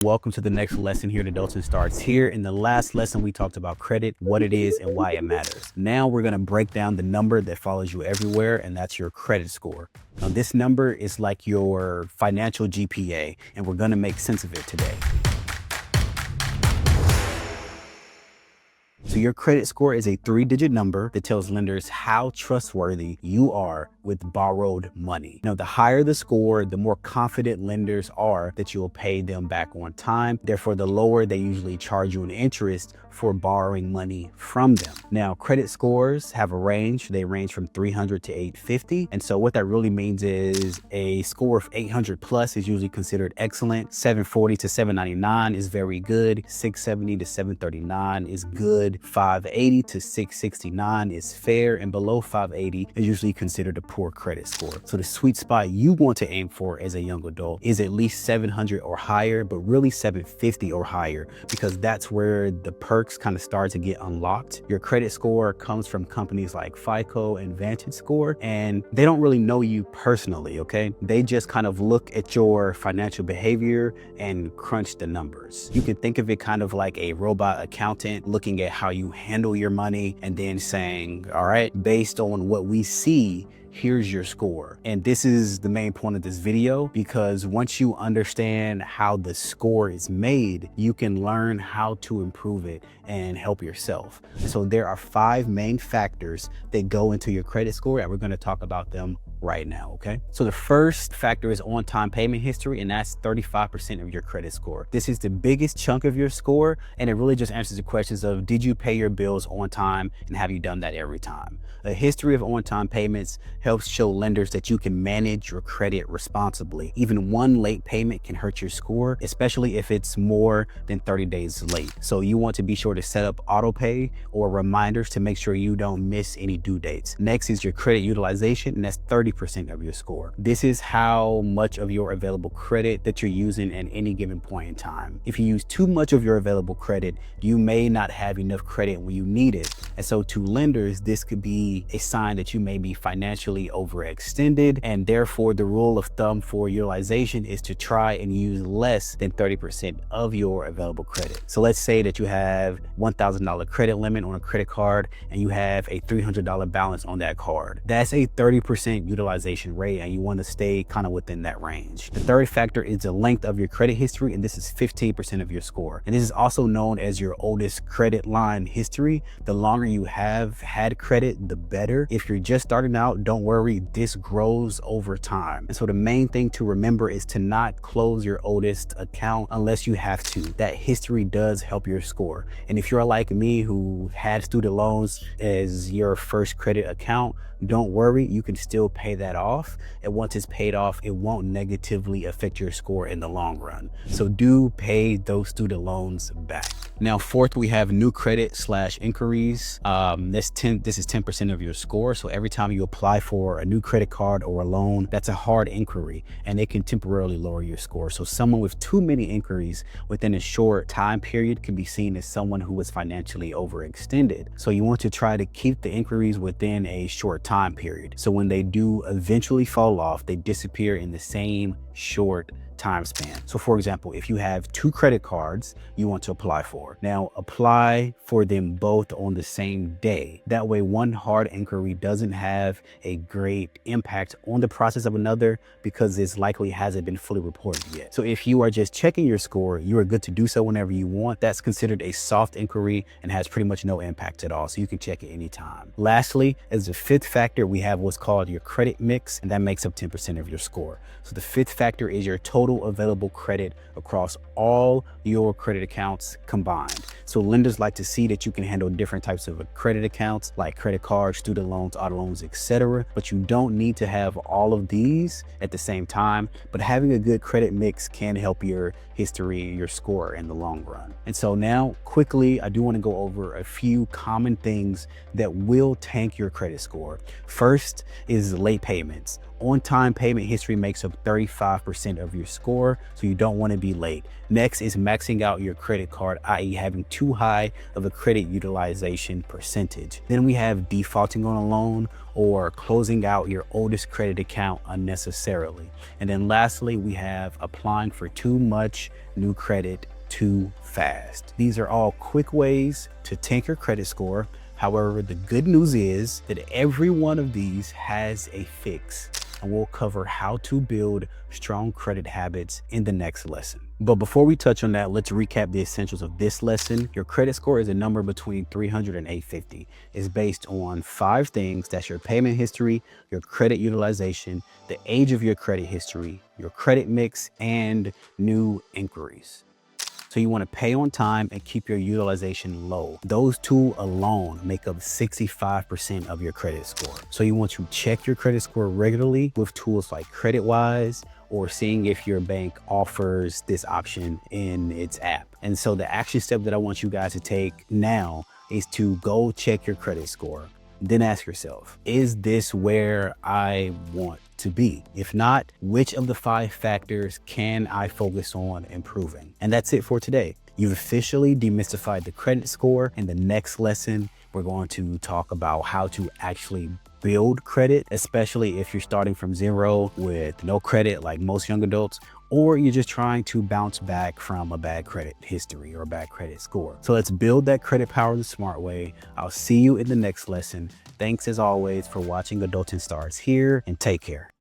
Welcome to the next lesson here at Adulting Starts Here. In the last lesson, we talked about credit, what it is, and why it matters. Now we're going to break down the number that follows you everywhere, and that's your credit score. Now, this number is like your financial GPA, and we're going to make sense of it today. So your credit score is a 3-digit number that tells lenders how trustworthy you are with borrowed money. Now, the higher the score, the more confident lenders are that you will pay them back on time. Therefore, the lower they usually charge you an interest for borrowing money from them. Now, credit scores have a range. They range from 300 to 850. And so what that really means is a score of 800 plus is usually considered excellent. 740 to 799 is very good. 670 to 739 is good. 580 to 669 is fair, and below 580 is usually considered a poor credit score. So the sweet spot you want to aim for as a young adult is at least 700 or higher, but really 750 or higher, because that's where the perks kind of start to get unlocked. Your credit score comes from companies like FICO and VantageScore, and they don't really know you personally, okay? They just kind of look at your financial behavior and crunch the numbers. You can think of it kind of like a robot accountant looking at how you handle your money and then saying, all right, based on what we see, here's your score. And this is the main point of this video, because once you understand how the score is made, you can learn how to improve it and help yourself. So there are 5 main factors that go into your credit score, and we're going to talk about them right now, okay? So the first factor is on-time payment history, and that's 35% of your credit score. This is the biggest chunk of your score, and it really just answers the questions of, did you pay your bills on time, and have you done that every time? A history of on-time payments helps show lenders that you can manage your credit responsibly. Even one late payment can hurt your score, especially if it's more than 30 days late. So you want to be sure to set up auto pay or reminders to make sure you don't miss any due dates. Next is your credit utilization, and that's 30% of your score. This is how much of your available credit that you're using at any given point in time. If you use too much of your available credit, you may not have enough credit when you need it. And so to lenders, this could be a sign that you may be financially overextended, and therefore the rule of thumb for utilization is to try and use less than 30% of your available credit. So let's say that you have $1,000 credit limit on a credit card and you have a $300 balance on that card. That's a 30% utilization rate, and you want to stay kind of within that range. The third factor is the length of your credit history, and this is 15% of your score. And this is also known as your oldest credit line history. The longer you have had credit, the better. If you're just starting out, don't worry, this grows over time. And so the main thing to remember is to not close your oldest account unless you have to. That history does help your score. And if you're like me who had student loans as your first credit account, don't worry, you can still pay that off. And once it's paid off, it won't negatively affect your score in the long run. So do pay those student loans back. Now, fourth, we have new credit / inquiries. This is 10% of your score. So every time you apply for a new credit card or a loan, that's a hard inquiry, and it can temporarily lower your score. So someone with too many inquiries within a short time period can be seen as someone who is financially overextended. So you want to try to keep the inquiries within a short time period. So when they do eventually fall off, they disappear in the same short time span. So for example, if you have 2 credit cards you want to apply for, now apply for them both on the same day. That way one hard inquiry doesn't have a great impact on the process of another, because this likely hasn't been fully reported yet. So if you are just checking your score, you are good to do so whenever you want. That's considered a soft inquiry and has pretty much no impact at all. So you can check it anytime. Lastly, as the 5th factor, we have what's called your credit mix, and that makes up 10% of your score. So the 5th factor is your total available credit across all your credit accounts combined. So lenders like to see that you can handle different types of credit accounts like credit cards, student loans, auto loans, etc. But you don't need to have all of these at the same time. But having a good credit mix can help your history, your score in the long run. And so now quickly, I do want to go over a few common things that will tank your credit score. First is late payments. On-time payment history makes up 35% of your score, so you don't want to be late. Next is maxing out your credit card, i.e. having too high of a credit utilization percentage. Then we have defaulting on a loan or closing out your oldest credit account unnecessarily. And then lastly, we have applying for too much new credit too fast. These are all quick ways to tank your credit score. However, the good news is that every one of these has a fix, and we'll cover how to build strong credit habits in the next lesson. But before we touch on that, let's recap the essentials of this lesson. Your credit score is a number between 300 and 850. It's based on 5 things. That's your payment history, your credit utilization, the age of your credit history, your credit mix, and new inquiries. So you want to pay on time and keep your utilization low. Those 2 alone make up 65% of your credit score. So you want to check your credit score regularly with tools like CreditWise or seeing if your bank offers this option in its app. And so the action step that I want you guys to take now is to go check your credit score. Then ask yourself, is this where I want to be? If not, which of the 5 factors can I focus on improving? And that's it for today. You've officially demystified the credit score. In the next lesson, we're going to talk about how to actually build credit, especially if you're starting from zero with no credit like most young adults, or you're just trying to bounce back from a bad credit history or a bad credit score. So let's build that credit power the smart way. I'll see you in the next lesson. Thanks as always for watching Adulting Stars here, and take care.